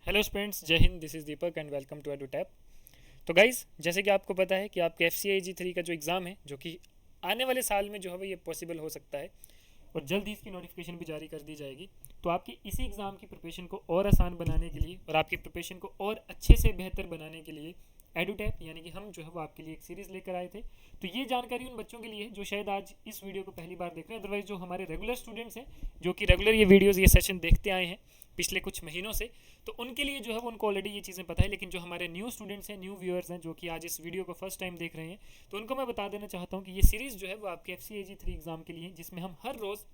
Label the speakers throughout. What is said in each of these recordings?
Speaker 1: Hello students, जय हिंद। This is Deepak and welcome to Edutap. तो गाइज़, जैसे कि आपको पता है कि आपके FCIG 3 का जो एग्ज़ाम है, जो कि आने वाले साल में जो है वो ये पॉसिबल हो सकता है और जल्द ही इसकी नोटिफिकेशन भी जारी कर दी जाएगी। तो आपकी इसी एग्ज़ाम की प्रिपरेशन को और आसान बनाने के लिए और आपकी प्रिपरेशन को और अच्छे से बेहतर बनाने के लिए एडुटैप यानी कि हम जो है वो आपके लिए एक सीरीज़ लेकर आए थे। तो ये जानकारी उन बच्चों के लिए है जो शायद आज इस वीडियो को पहली बार देख रहे हैं। अदरवाइज जो हमारे रेगुलर स्टूडेंट्स हैं, जो कि रेगुलर ये वीडियोज़ ये सेशन देखते आए हैं पिछले कुछ महीनों से, तो उनके लिए जो है वो उनको ऑलरेडी ये चीज़ें पता है। लेकिन जो हमारे न्यू स्टूडेंट्स हैं, न्यू व्यूअर्स हैं, जो कि आज इस वीडियो को फर्स्ट टाइम देख रहे हैं, तो उनको मैं बता देना चाहता हूँ कि ये सीरीज़ जो है वो आपके FCIG 3 एग्ज़ाम के लिए है, जिसमें हम हर रोज़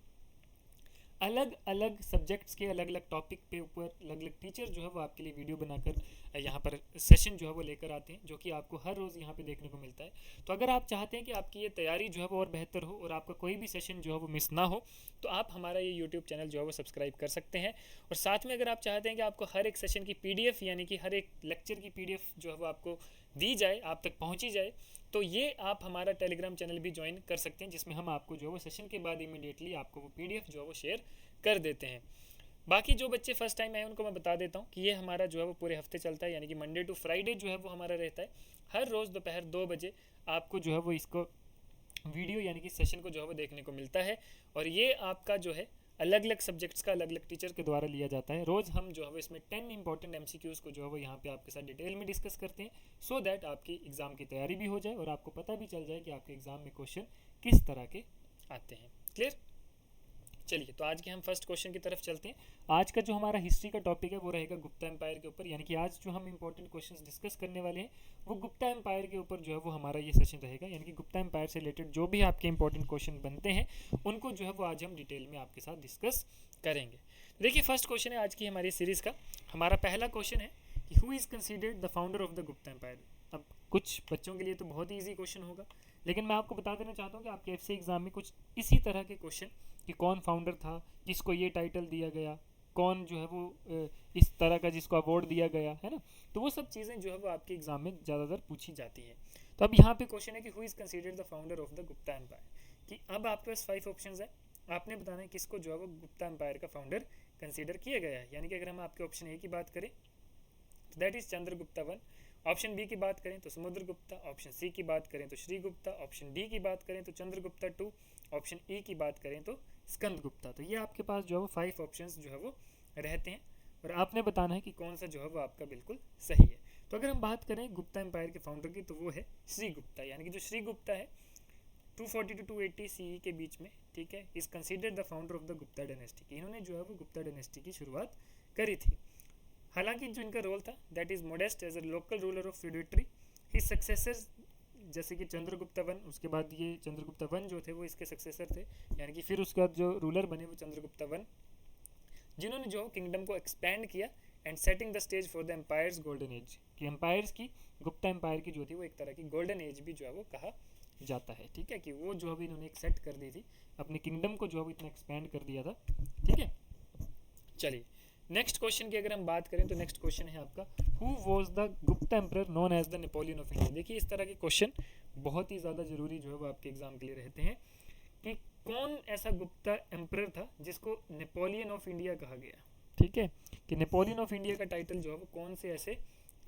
Speaker 1: अलग अलग सब्जेक्ट्स के अलग अलग टॉपिक पे ऊपर अलग अलग टीचर जो है वो आपके लिए वीडियो बनाकर यहाँ पर सेशन जो है वो लेकर आते हैं, जो कि आपको हर रोज़ यहाँ पे देखने को मिलता है। तो अगर आप चाहते हैं कि आपकी ये तैयारी जो है वो और बेहतर हो और आपका कोई भी सेशन जो है वो मिस ना हो, तो आप हमारा ये यूट्यूब चैनल जो है वो सब्सक्राइब कर सकते हैं। और साथ में अगर आप चाहते हैं कि आपको हर एक सेशन की PDF यानी कि हर एक लेक्चर की PDF जो है वो आपको दी जाए, आप तक पहुँची जाए, तो ये आप हमारा टेलीग्राम चैनल भी ज्वाइन कर सकते हैं, जिसमें हम आपको जो है वो सेशन के बाद इमीडिएटली आपको वो PDF जो है वो शेयर कर देते हैं। बाकी जो बच्चे फर्स्ट टाइम आए उनको मैं बता देता हूँ कि ये हमारा जो है वो पूरे हफ्ते चलता है, यानी कि मंडे टू फ्राइडे जो है वो हमारा रहता है। हर रोज़ दोपहर 2 बजे आपको जो है वो इसको वीडियो यानी कि सेशन को जो है वो देखने को मिलता है। और ये आपका जो है अलग अलग सब्जेक्ट्स का अलग अलग टीचर के द्वारा लिया जाता है। रोज़ हम जो है वो इसमें 10 इंपॉर्टेंट MCQs को जो है वो यहाँ पे आपके साथ डिटेल में डिस्कस करते हैं, सो दैट आपकी एग्ज़ाम की तैयारी भी हो जाए और आपको पता भी चल जाए कि आपके एग्ज़ाम में क्वेश्चन किस तरह के आते हैं। क्लियर? चलिए, तो आज के हम फर्स्ट क्वेश्चन की तरफ चलते हैं। आज का जो हमारा हिस्ट्री का टॉपिक है वो रहेगा गुप्ता एम्पायर के ऊपर, यानी कि आज जो हम इंपॉर्टेंट क्वेश्चंस डिस्कस करने वाले हैं वो गुप्ता एम्पायर के ऊपर जो है वो हमारा ये सेशन रहेगा। यानी कि गुप्ता एम्पायर से रिलेटेड जो भी आपके इंपॉर्टेंट क्वेश्चन बनते हैं उनको जो है वो आज हम डिटेल में आपके साथ डिस्कस करेंगे। तो देखिए, फर्स्ट क्वेश्चन है आज की हमारी सीरीज़ का। हमारा पहला क्वेश्चन है कि who is considered the founder of the Gupta empire. अब कुछ बच्चों के लिए तो बहुत ही ईजी क्वेश्चन होगा, लेकिन मैं आपको बता देना चाहता हूँ कि आपके FC एग्जाम में कुछ इसी तरह के क्वेश्चन कि कौन फाउंडर था, किसको ये टाइटल दिया गया, कौन जो है वो इस तरह का जिसको अवार्ड दिया गया है ना, तो वो सब चीज़ें जो है वो आपके एग्जाम में ज़्यादातर पूछी जाती है। तो अब यहाँ पे क्वेश्चन है कि who is considered the founder of the Gupta empire, कि अब आपके पास 5 ऑप्शन है, आपने बताना है किसको जो है वो गुप्ता एम्पायर का फाउंडर कंसिडर किया गया है। यानी कि अगर हम आपके ऑप्शन ए की बात करें तो that is Chandragupta 1, option B की बात करें तो समुद्रगुप्ता, ऑप्शन सी की बात करें तो श्रीगुप्ता, ऑप्शन डी की बात करें तो चंद्रगुप्ता 2, ऑप्शन ई की बात करें तो स्कंदगुप्ता। तो ये आपके पास जो है वो 5 ऑप्शंस जो है वो रहते हैं और आपने बताना है कि कौन सा जो है वो आपका बिल्कुल सही है। तो अगर हम बात करें गुप्ता एम्पायर के फाउंडर की, तो वो है श्रीगुप्ता। यानी कि जो श्रीगुप्ता है 240 टू 280 CE के बीच में, ठीक है, is considered the founder of the Gupta dynasty. इन्होंने जो है वो गुप्ता डायनेस्टी की शुरुआत करी थी। हालांकि जो इनका रोल था that is modest as a local ruler of feudatory. ही सक्सेसर्स जैसे कि चंद्रगुप्ता 1, उसके बाद ये चंद्रगुप्ता 1 जो थे वो इसके सक्सेसर थे, यानी कि फिर उसके बाद जो रूलर बने वो चंद्रगुप्ता 1, जिन्होंने जो किंगडम को एक्सपैंड किया and setting the stage for the empire's golden age. कि एम्पायर्स की, गुप्ता एम्पायर की जो थी वो एक तरह की गोल्डन एज भी जो है वो कहा जाता है। ठीक है, कि वो जो अभी इन्होंने एक सेट कर दी थी अपने किंगडम को, जो है वो इतना एक्सपैंड कर दिया था। ठीक है, चलिए नेक्स्ट क्वेश्चन की अगर हम बात करें तो नेक्स्ट क्वेश्चन है आपका, who was the Gupta emperor known as the Napoleon of India. देखिए, इस तरह के क्वेश्चन बहुत ही ज़्यादा जरूरी जो है वो आपके एग्जाम के लिए रहते हैं कि कौन ऐसा गुप्ता एम्पर था जिसको नेपोलियन ऑफ इंडिया कहा गया। ठीक है, कि नेपोलियन ऑफ इंडिया का टाइटल जो है वो कौन से ऐसे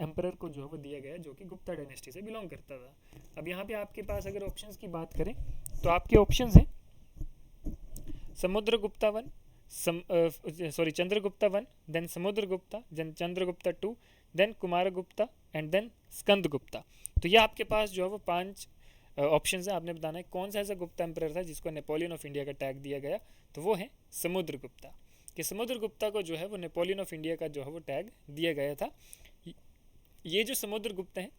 Speaker 1: एम्पर को जो है वो दिया गया जो कि गुप्ता डायनेस्टी से बिलोंग करता था। अब यहाँ पे आपके पास अगर ऑप्शंस की बात करें तो आपके ऑप्शंस हैं Samudragupta 1, Chandragupta 1, then Samudragupta, then Chandragupta 2, then Kumaragupta and then Skandagupta. तो ये आपके पास जो है वो 5 ऑप्शंस है। आपने बताना है कौन सा ऐसा गुप्ता एम्परर था जिसको नेपोलियन ऑफ इंडिया का टैग दिया गया, तो वो है समुद्रगुप्ता। कि समुद्रगुप्ता को जो है वो नेपोलियन ऑफ इंडिया का जो है वो टैग दिया गया था। ये जो समुद्रगुप्त हैं,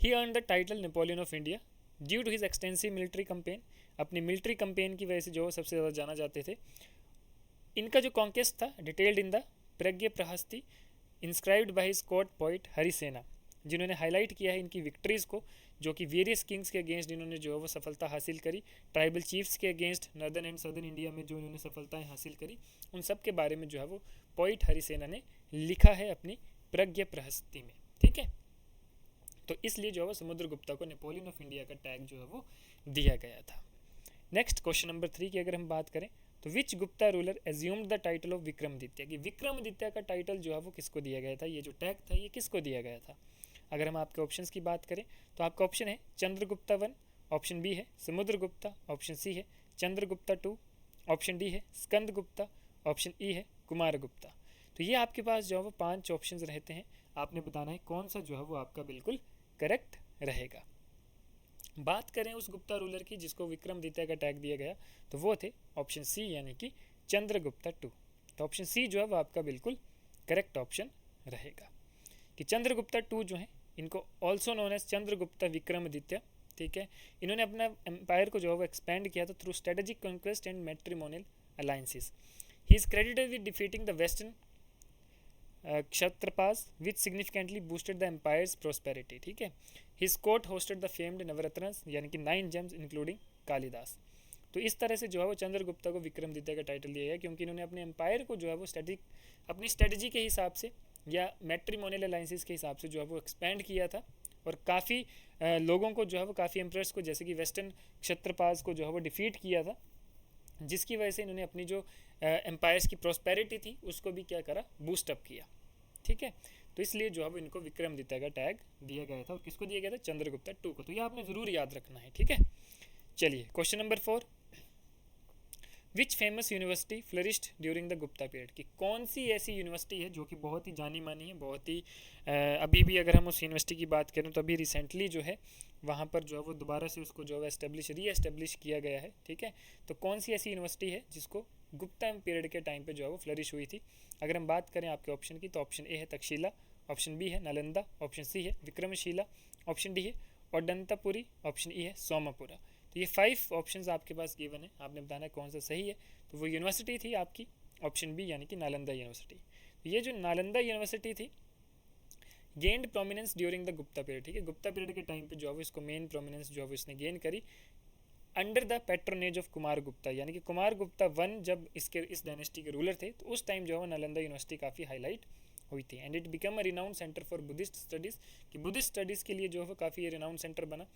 Speaker 1: he earn the title Napoleon of India due to his extensive military campaign. अपनी मिलिट्री कंपेन की वजह से जो सबसे ज़्यादा जाना जाते थे। इनका जो कॉन्केस्ट था detailed in the Prayag Prashasti inscribed by his court poet Harisena, जिन्होंने हाईलाइट किया है इनकी विक्ट्रीज़ को, जो कि वेरियस किंग्स के अगेंस्ट इन्होंने जो है वो सफलता हासिल करी, ट्राइबल चीफ्स के against northern and southern India में जो इन्होंने सफलताएं हासिल करी, उन सब के बारे में जो है वो पोइट हरिसेना ने लिखा है अपनी प्रज्ञ प्रहस्ती में। ठीक है, तो इसलिए जो है वो समुद्रगुप्ता को नेपोलियन ऑफ इंडिया का टैग जो है वो दिया गया था। नेक्स्ट क्वेश्चन नंबर 3 की अगर हम बात करें, तो which Gupta ruler assumed the title of Vikramaditya, कि विक्रमादित्य का टाइटल जो है वो किसको दिया गया था, ये जो टैग था ये किसको दिया गया था। अगर हम आपके ऑप्शंस की बात करें तो आपका ऑप्शन है चंद्रगुप्ता वन, ऑप्शन बी है समुद्रगुप्ता, ऑप्शन सी है चंद्रगुप्ता टू, ऑप्शन डी है स्कंदगुप्ता, ऑप्शन ई है कुमारगुप्ता। तो ये आपके पास जो है वो 5 ऑप्शंस रहते हैं, आपने बताना है कौन सा जो है वो आपका बिल्कुल करेक्ट रहेगा। बात करें उस गुप्ता रूलर की जिसको विक्रमादित्य का टैग दिया गया, तो वो थे ऑप्शन सी यानी कि चंद्रगुप्ता टू। तो ऑप्शन सी जो है वो आपका बिल्कुल करेक्ट ऑप्शन रहेगा कि चंद्रगुप्ता टू जो है, इनको also known as Chandragupta Vikramaditya, ठीक है। इन्होंने अपना एम्पायर को जो है वो एक्सपेंड किया था through strategic conquest and matrimonial alliances. He is credited with defeating the western Kshatrapas which significantly boosted the empire's prosperity, ठीक है। His court hosted the famed Navaratnas यानी कि 9 जेम्स इंक्लूडिंग कालिदास। तो इस तरह से जो है वो चंद्रगुप्ता को विक्रमादित्य का टाइटल दिया गया क्योंकि इन्होंने अपने एम्पायर को जो है वो अपनी स्ट्रेटजी के हिसाब से या मैट्रिमोनियल अलायंसेस के हिसाब से जो है वो एक्सपेंड किया था, और काफ़ी लोगों को जो है वो काफ़ी एम्प्रेस को जैसे कि वेस्टर्न क्षत्रपास को जो है वो डिफीट किया था, जिसकी वजह से इन्होंने अपनी जो एम्पायर्स की प्रोस्पेरिटी थी उसको भी क्या करा, बूस्ट अप किया, ठीक है। तो इसलिए जो है वो इनको विक्रमादित्य का टैग दिया गया था, और किसको दिया गया था, चंद्रगुप्ता टू को। तो ये आपने ज़रूर याद रखना है, ठीक है। चलिए question number 4, which famous university flourished during the Gupta period, की कौन सी ऐसी यूनिवर्सिटी है जो कि बहुत ही जानी मानी है, बहुत ही अभी भी अगर हम उस यूनिवर्सिटी की बात करें तो अभी रिसेंटली जो है वहाँ पर जो है वो दोबारा से उसको जो है री एस्टेब्लिश किया गया है, ठीक है। तो कौन सी ऐसी यूनिवर्सिटी है जिसको गुप्ता पीरियड के टाइम पे जो है वो फ्लरिश हुई थी। अगर हम बात करें आपके ऑप्शन की तो ऑप्शन ए है तक्षशिला, ऑप्शन बी है नालंदा, ऑप्शन सी है विक्रमशिला, ऑप्शन डी है ओडंतापुरी, ऑप्शन ई है सोमापुरा। तो ये 5 ऑप्शंस आपके पास गिवन है, आपने बताना है कौन सा सही है। तो वो यूनिवर्सिटी थी आपकी ऑप्शन बी यानी कि नालंदा यूनिवर्सिटी। तो ये जो नालंदा यूनिवर्सिटी थी gained prominence during the Gupta period, ठीक है। गुप्ता पीरियड के टाइम पे जो है इसको मेन प्रोमिनेंस जो है इसने गेन करी under the patronage of Kumar Gupta, यानी कि कुमार गुप्ता वन जब इस डायनेस्टी के रूलर थे तो उस टाइम जो है नालंदा यूनिवर्सिटी काफ़ी हाईलाइट हुई थी। And it become a renowned centre for Buddhist studies, कि बुद्धिस्ट स्टडीज़ के लिए जो है काफ़ी रिनाउंड सेंटर बना,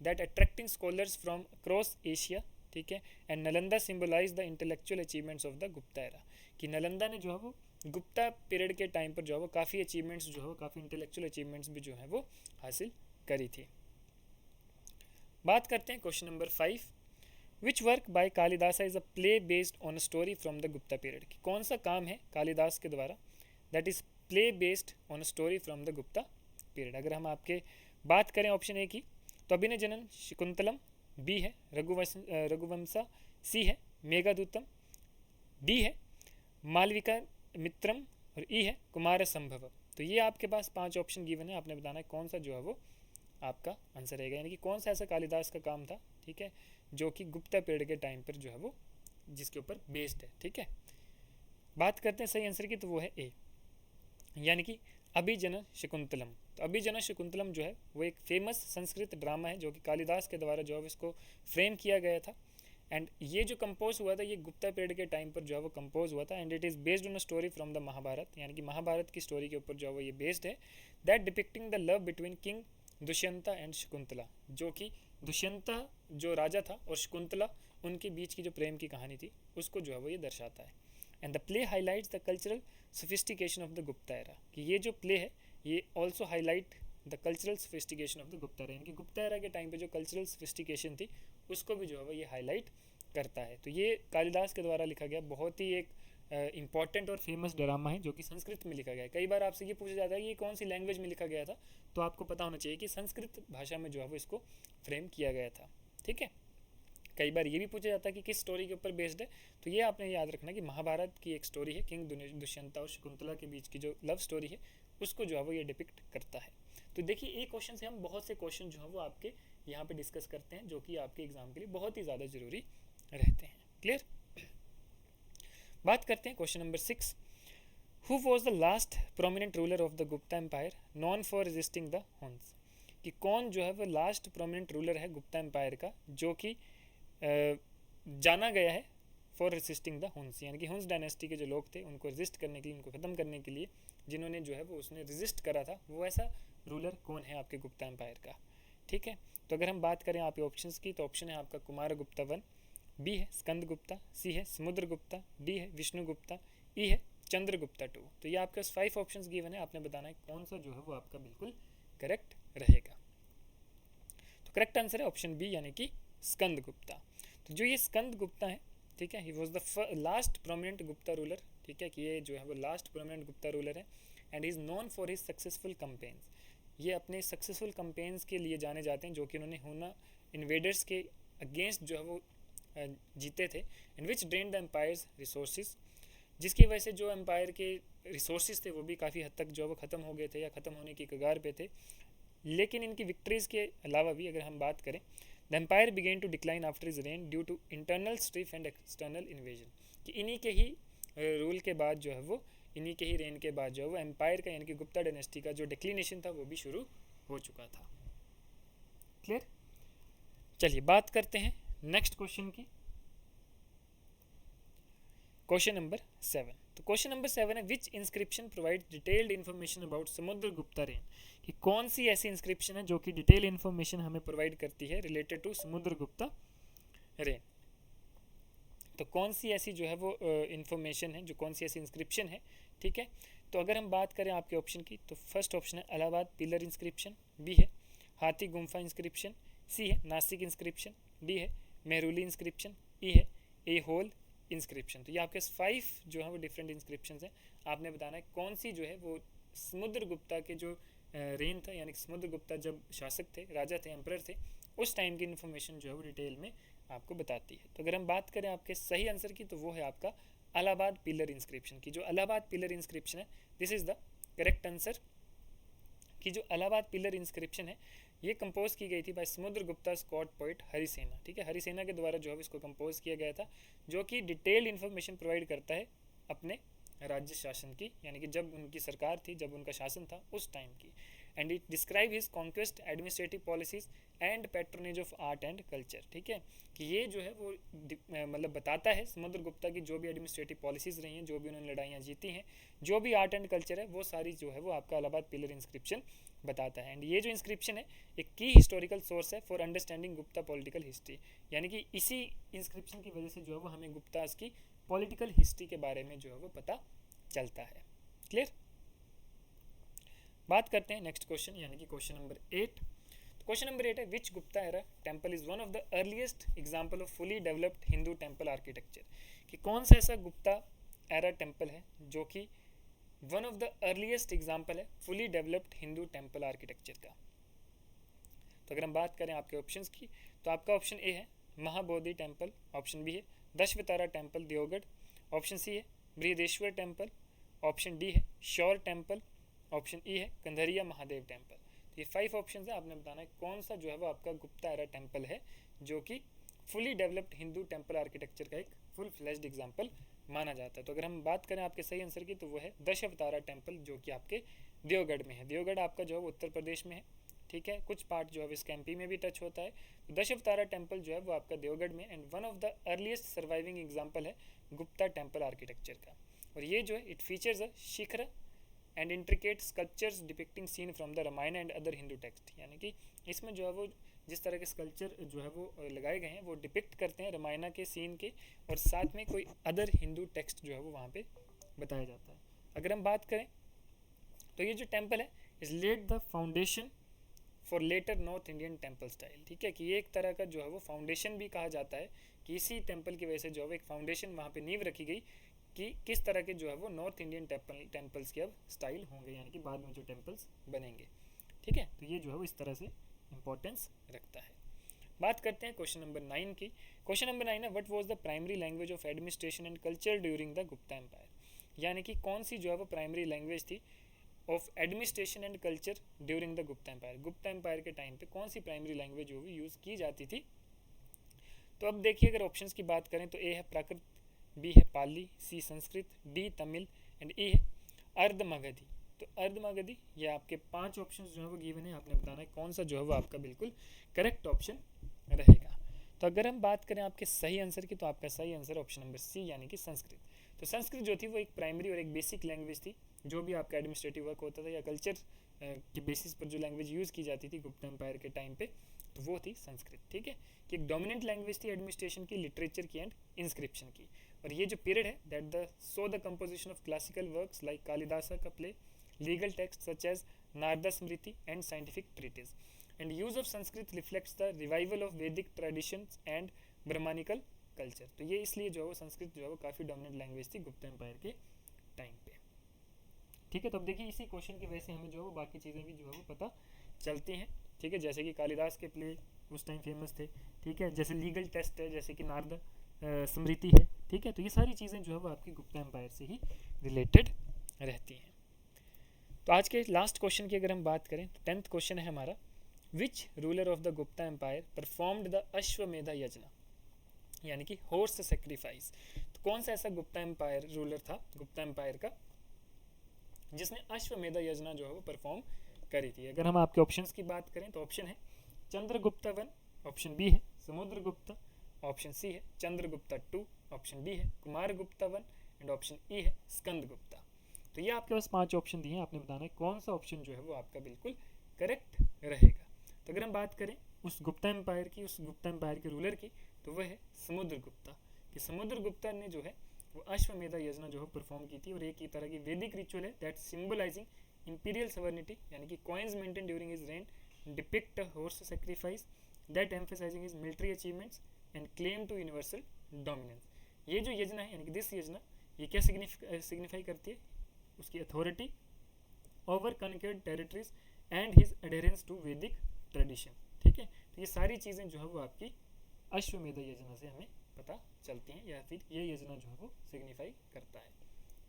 Speaker 1: that attracting scholars from across Asia, ठीक है। And Nalanda symbolise the intellectual achievements of the Gupta era, कि नालंदा ने जो है वो गुप्ता पीरियड के टाइम पर जो है वो काफ़ी अचीवमेंट्स जो है काफ़ी इंटेलेक्चुअल अचीवमेंट्स भी जो है वो हासिल करी थी। बात करते हैं question number 5, which work by Kalidas is a play based on a story from the Gupta period, की कौन सा काम है कालिदास के द्वारा that is play based on a story from the Gupta period. अगर हम आपके बात करें ऑप्शन ए की तो अभिनय जनन शकुंतलम, बी है रघुवंशा, सी है मेघादूतम, डी है मालविका मित्रम, और ई है कुमार संभव। तो ये आपके पास 5 ऑप्शन गिवन है, आपने बताना है कौन सा जो है वो आपका आंसर रहेगा, यानी कि कौन सा ऐसा कालिदास का काम था, ठीक है, जो कि गुप्ता पीरियड के टाइम पर जो है वो जिसके ऊपर बेस्ड है, ठीक है। बात करते हैं सही आंसर की, तो वो है ए यानी कि अभिजन शकुंतलम। तो अभिजन शकुंतलम जो है वो एक फेमस संस्कृत ड्रामा है जो कि कालिदास के द्वारा जो है इसको फ्रेम किया गया था। एंड ये जो कंपोज हुआ था ये गुप्ता पीरियड के टाइम पर जो है वो कंपोज हुआ था, and it is based on a story from the Mahabharata, यानी कि महाभारत की स्टोरी के ऊपर जो है वो ये बेस्ड है, that depicting the love between king Dushyanta and Shakuntala, जो कि दुष्यंता जो राजा था और शकुंतला उनके बीच की जो प्रेम की कहानी थी उसको जो है वो ये दर्शाता है। And the play highlights the cultural sophistication of the Gupta era, कि ये जो प्ले है ये also highlight the cultural sophistication of the Gupta era, यानी कि गुप्ता एरा के टाइम पे जो कल्चरल सोफिस्टिकेशन थी उसको भी जो है वो ये हाईलाइट करता है। तो ये कालिदास के द्वारा लिखा गया बहुत ही एक इंपॉर्टेंट और फेमस ड्रामा है जो कि संस्कृत में लिखा गया है। कई बार आपसे ये पूछा जाता है कि ये कौन सी लैंग्वेज में लिखा गया था, तो आपको पता होना चाहिए कि संस्कृत भाषा में जो है वो इसको फ्रेम किया गया था, ठीक है। कई बार ये भी पूछा जाता है कि किस स्टोरी के ऊपर बेस्ड है, तो ये आपने याद रखना कि महाभारत की एक स्टोरी है, किंग दुष्यंता और शकुंतला के बीच की जो लव स्टोरी है उसको जो है वो ये डिपिक्ट करता है। तो देखिए एक क्वेश्चन से हम बहुत से क्वेश्चन जो है वो आपके यहाँ पे डिस्कस करते हैं जो कि आपके एग्जाम के लिए बहुत ही ज़्यादा ज़रूरी रहते हैं। क्लियर। बात करते हैं question number 6, who was the last prominent ruler of the Gupta empire known for resisting the Huns, कि कौन जो है वो लास्ट प्रोमिनेंट रूलर है गुप्ता एम्पायर का जो कि जाना गया है फॉर रेसिस्टिंग द हुन्स, यानी कि हुन्स डायनेस्टी के जो लोग थे उनको रेजिस्ट करने के लिए, उनको ख़त्म करने के लिए जिन्होंने जो है वो उसने रेजिस्ट करा था, वो ऐसा रूलर कौन है आपके गुप्ता एम्पायर का, ठीक है। तो अगर हम बात करें आपके ऑप्शंस की तो ऑप्शन है आपका कुमार गुप्ता वन, बी है स्कंदगुप्ता, सी है समुद्रगुप्ता, डी है विष्णुगुप्ता, ई है चंद्रगुप्ता टू। तो ये आपके पास 5 ऑप्शंस गिवन है, आपने बताना है कौन सा जो है वो आपका बिल्कुल करेक्ट रहेगा। तो करेक्ट आंसर है ऑप्शन बी यानी कि स्कंदगुप्ता। तो जो ये स्कंदगुप्ता है, ठीक है, he was the last prominent Gupta ruler, ठीक है, कि ये जो है वो लास्ट प्रोमिनेंट गुप्ता रूलर है and he is known for his successful campaigns. ये अपने सक्सेसफुल कैंपेन्स के लिए जाने जाते हैं जो कि उन्होंने हुना इन्वेडर्स के अगेंस्ट जो है वो जीते थे, इन विच ड्रेन द एम्पायर्स रिसोर्सेज, जिसकी वजह से जो एम्पायर के रिसोर्सेज थे वो भी काफ़ी हद तक जो है वो ख़त्म हो गए थे या ख़त्म होने की कगार पे थे। लेकिन इनकी विक्ट्रीज़ के अलावा भी अगर हम बात करें, the empire began to decline after his reign due to internal strife and external invasion, कि इन्हीं के ही रूल के बाद जो है वो, इन्हीं के ही रेन के बाद जो है वो एम्पायर का यानी कि गुप्ता डायनेस्टी का जो डिक्लिनेशन था वो भी शुरू हो चुका था। क्लियर? चलिए बात करते हैं नेक्स्ट क्वेश्चन की, क्वेश्चन नंबर 7। तो क्वेश्चन नंबर 7 है विच inscription provide detailed information about Samudragupta rain, कि कौन सी ऐसी इंस्क्रिप्शन है जो कि डिटेल इन्फॉर्मेशन हमें प्रोवाइड करती है रिलेटेड टू समुद्रगुप्ता रेन। तो कौन सी ऐसी जो है वो इन्फॉर्मेशन है, जो कौन सी ऐसी इंस्क्रिप्शन है, ठीक है। तो अगर हम बात करें आपके ऑप्शन की, तो फर्स्ट ऑप्शन है इलाहाबाद पिलर इंस्क्रिप्शन, बी है हाथी गुम्फा इंस्क्रिप्शन, सी है नासिक इंस्क्रिप्शन, डी है मेहरुली इंस्क्रिप्शन, ई है ए होल इंस्क्रिप्शन। तो ये आपके 5 जो है वो डिफरेंट इंस्क्रिप्शन हैं, आपने बताना है कौन सी जो है वो समुद्रगुप्ता के जो रेन था, यानी कि समुद्रगुप्ता जब शासक थे, राजा थे, एम्परर थे, उस टाइम की इन्फॉर्मेशन जो है वो डिटेल में आपको बताती है। तो अगर हम बात करें आपके सही आंसर की, तो वो है आपका इलाहाबाद पिलर इंस्क्रिप्शन की। जो इलाहाबाद पिलर इंस्क्रिप्शन है, this is the correct answer, कि जो इलाहाबाद पिलर इंस्क्रिप्शन है ये कंपोज की गई थी bye Samudragupta Scott poet Harisena, ठीक है, हरिसेना के द्वारा जो है इसको कंपोज किया गया था, जो कि डिटेल्ड इन्फॉर्मेशन प्रोवाइड करता है अपने राज्य शासन की, यानी कि जब उनकी सरकार थी, जब उनका शासन था उस टाइम की। And it describe his conquest administrative policies and patronage of art and culture, ठीक है, कि ये जो है वो मतलब बताता है समुद्रगुप्ता की जो भी एडमिनिस्ट्रेटिव पॉलिसीज रही हैं, जो भी उन्होंने लड़ाइयाँ जीती हैं, जो भी आर्ट एंड कल्चर है, वो सारी जो है वो आपका इलाहाबाद पिलर इंस्क्रिप्शन बताता है। एंड ये जो इंस्क्रिप्शन है एक की हिस्टोरिकल सोर्स है for understanding Gupta political history, यानी कि इसी इंस्क्रिप्शन की वजह से जो है वो हमें गुप्तास की पॉलिटिकल हिस्ट्री के बारे में जो है वो पता चलता है। क्लियर? बात करते हैं नेक्स्ट क्वेश्चन यानी कि क्वेश्चन नंबर 8। क्वेश्चन नंबर 8 है which Gupta era temple is one of the earliest example of fully developed Hindu temple architecture, कि कौन सा ऐसा गुप्ता एरा टेम्पल है जो कि one of the earliest example है fully developed Hindu temple architecture का। तो अगर हम बात करें आपके ऑप्शंस की, तो आपका ऑप्शन ए है महाबोधि टेम्पल, ऑप्शन बी है दशवतारा टेम्पल देवगढ़, ऑप्शन सी है बृहदेश्वर टेम्पल, ऑप्शन डी है शौर टेम्पल, ऑप्शन ई है कंधरिया महादेव टेम्पल। तो ये 5 ऑप्शन है, आपने बताना है कौन सा जो है वो आपका गुप्ता एरा टेम्पल है जो कि fully developed Hindu temple architecture का एक फुल फ्लैश्ड एग्जाम्पल माना जाता है। तो अगर हम बात करें आपके सही आंसर की, तो वो है दशावतारा टेम्पल जो कि आपके देवगढ़ में है। देवगढ़ आपका जो है वो उत्तर प्रदेश में है, ठीक है, कुछ पार्ट जो है इसके एमपी में भी टच होता है। तो दशावतारा टेम्पल जो है वो आपका देवगढ़ में and one of the earliest surviving example है गुप्ता टेम्पल आर्किटेक्चर का। और ये जो है it features a shikhara and intricate sculptures depicting scene from the Ramayana and other Hindu text, यानी कि इसमें जो है वो जिस तरह के स्कल्पचर जो है वो लगाए गए हैं वो डिपिक्ट करते हैं रामायण के सीन के, और साथ में कोई अदर हिंदू टेक्स्ट जो है वो वहाँ पे बताया जाता है। अगर हम बात करें तो ये जो टेम्पल है is laid the foundation for later north Indian temple style, ठीक है, कि ये एक तरह का जो है वो फाउंडेशन भी कहा जाता है, कि इसी टेम्पल की वजह से जो है वो एक फाउंडेशन वहाँ पे नींव रखी गई कि किस तरह के जो है वो नॉर्थ इंडियन टेम्पल्स के अब स्टाइल होंगे, यानी कि बाद में जो टेम्पल्स बनेंगे, ठीक है। तो ये जो है वो इस तरह से इंपॉर्टेंस रखता है। बात करते हैं क्वेश्चन नंबर 9 की। क्वेश्चन नंबर 9 है what was the primary language of administration and culture during the Gupta empire, यानी कि कौन सी जो है वो प्राइमरी लैंग्वेज थी of administration and culture during the Gupta empire. Gupta empire के टाइम पे कौन सी प्राइमरी लैंग्वेज जो यूज़ की जाती थी। तो अब देखिए अगर ऑप्शंस की बात करें तो ए है प्राकृत, बी है पाली, सी संस्कृत, डी तमिल एंड ई है अर्धमागधी। तो अर्धमागधी ये आपके 5 ऑप्शंस जो है वो गिवन है, आपने बताना है कौन सा जो है वो आपका बिल्कुल करेक्ट ऑप्शन रहेगा। तो अगर हम बात करें आपके सही आंसर की, तो आपका सही आंसर ऑप्शन नंबर सी यानी कि संस्कृत। तो संस्कृत जो थी वो एक प्राइमरी और एक बेसिक लैंग्वेज थी, जो भी आपका एडमिनिस्ट्रेटिव वर्क होता था या कल्चर के बेसिस पर जो लैंग्वेज यूज़ की जाती थी गुप्ता एम्पायर के टाइम पे, तो वो थी संस्कृत। ठीक है, कि एक डोमिनेंट लैंग्वेज थी एडमिनिस्ट्रेशन की, लिटरेचर की एंड इंस्क्रिप्शन की। और ये जो पीरियड है that the so the composition of classical works like Kalidasa का play, legal text such as Narada Smriti and scientific treatise, and use of Sanskrit reflects the revival of Vedic traditions and Brahmanical culture. तो ये इसलिए जो है वो संस्कृत जो है वो काफ़ी डोमिनेंट लैंग्वेज थी गुप्ता एम्पायर के टाइम पे। ठीक है, तो अब देखिए इसी क्वेश्चन की वजह से हमें जो है वो बाकी चीज़ें भी जो है वो पता चलती हैं। ठीक है, जैसे कि कालिदास के प्ले उस टाइम फेमस थे। ठीक है, जैसे लीगल टेस्ट है, जैसे कि नारद स्मृति है। ठीक है, तो ये सारी चीज़ें जो है वो आपकी गुप्ता एम्पायर से ही रिलेटेड रहती हैं। तो आज के लास्ट क्वेश्चन की अगर हम बात करें तो 10th क्वेश्चन है हमारा, which ruler of the Gupta empire performed the Ashvamedha yajna, यानी कि हॉर्स सेक्रीफाइस। तो कौन सा ऐसा गुप्ता एम्पायर रूलर था गुप्ता एम्पायर का जिसने अश्वमेधा यज्ञ जो है वो परफॉर्म करी थी? अगर हम आपके ऑप्शंस की बात करें तो ऑप्शन है चंद्रगुप्ता 1, ऑप्शन बी है समुद्रगुप्ता, ऑप्शन सी है चंद्रगुप्ता 2, ऑप्शन डी है कुमारगुप्ता 1 एंड ऑप्शन ई है स्कंदगुप्ता। तो ये आपके पास 5 ऑप्शन दिए हैं, आपने बताना है कौन सा ऑप्शन जो है वो आपका बिल्कुल करेक्ट रहेगा। तो अगर हम बात करें उस गुप्ता एम्पायर की, उस गुप्ता एम्पायर के रूलर की, तो वह है समुद्रगुप्ता। कि समुद्रगुप्ता ने जो है वो अश्वमेधा यज्ञ जो है परफॉर्म की थी, और एक ही तरह की वैदिक रिचुअल है दैट सिंबलाइजिंग इंपीरियल सवर्निटी, यानी कि coins maintain during his reign depict a horse sacrifice that emphasising his military achievements and claim to universal dominance. ये जो यज्ञ है यानी कि दिस यज्ञ, ये क्या सिग्निफाई करती है? उसकी authority over conquered territories and his adherence to Vedic tradition. ठीक है, तो ये सारी चीज़ें जो है वो आपकी अश्वमेध यज्ञ से हमें पता चलती हैं, या फिर ये यज्ञ जो है वो सिग्निफाई करता है।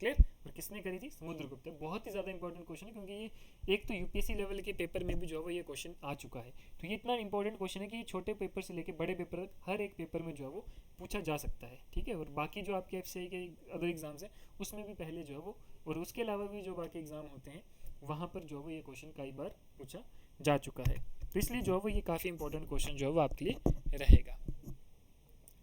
Speaker 1: क्लियर? और किसने करी थी? समुद्रगुप्त। बहुत ही ज़्यादा इंपॉर्टेंट क्वेश्चन है, क्योंकि ये एक तो यूपीएससी लेवल के पेपर में भी जो है वो ये क्वेश्चन आ चुका है। तो ये इतना इंपॉर्टेंट क्वेश्चन है कि छोटे पेपर से लेकर बड़े पेपर तक हर एक पेपर में जो है वो पूछा जा सकता है। ठीक है, और बाकी जो आपके एफसीआई के अदर एग्जाम्स हैं उसमें भी पहले जो है वो, और उसके अलावा भी जो बाकी एग्जाम होते हैं वहाँ पर जो है वो ये क्वेश्चन कई बार पूछा जा चुका है। तो इसलिए जो है वो ये काफ़ी इंपॉर्टेंट क्वेश्चन जो है वो आपके लिए रहेगा।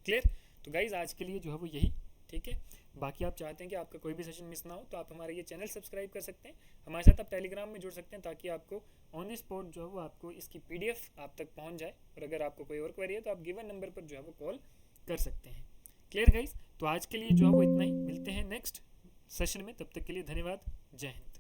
Speaker 1: क्लियर? तो गाइज आज के लिए जो है वो यही। ठीक है, बाकी आप चाहते हैं कि आपका कोई भी सेशन मिस ना हो तो आप हमारा ये चैनल सब्सक्राइब कर सकते हैं, हमारे साथ आप टेलीग्राम में जुड़ सकते हैं, ताकि आपको ऑन द स्पॉट जो है वो आपको इसकी पीडीएफ आप तक पहुंच जाए। और अगर आपको कोई और क्वेरी है तो आप गिवन नंबर पर जो है वो कॉल कर सकते हैं। Clear guys? तो आज के लिए जो है वो इतना ही, मिलते हैं नेक्स्ट सेशन में, तब तक के लिए धन्यवाद, जय हिंद।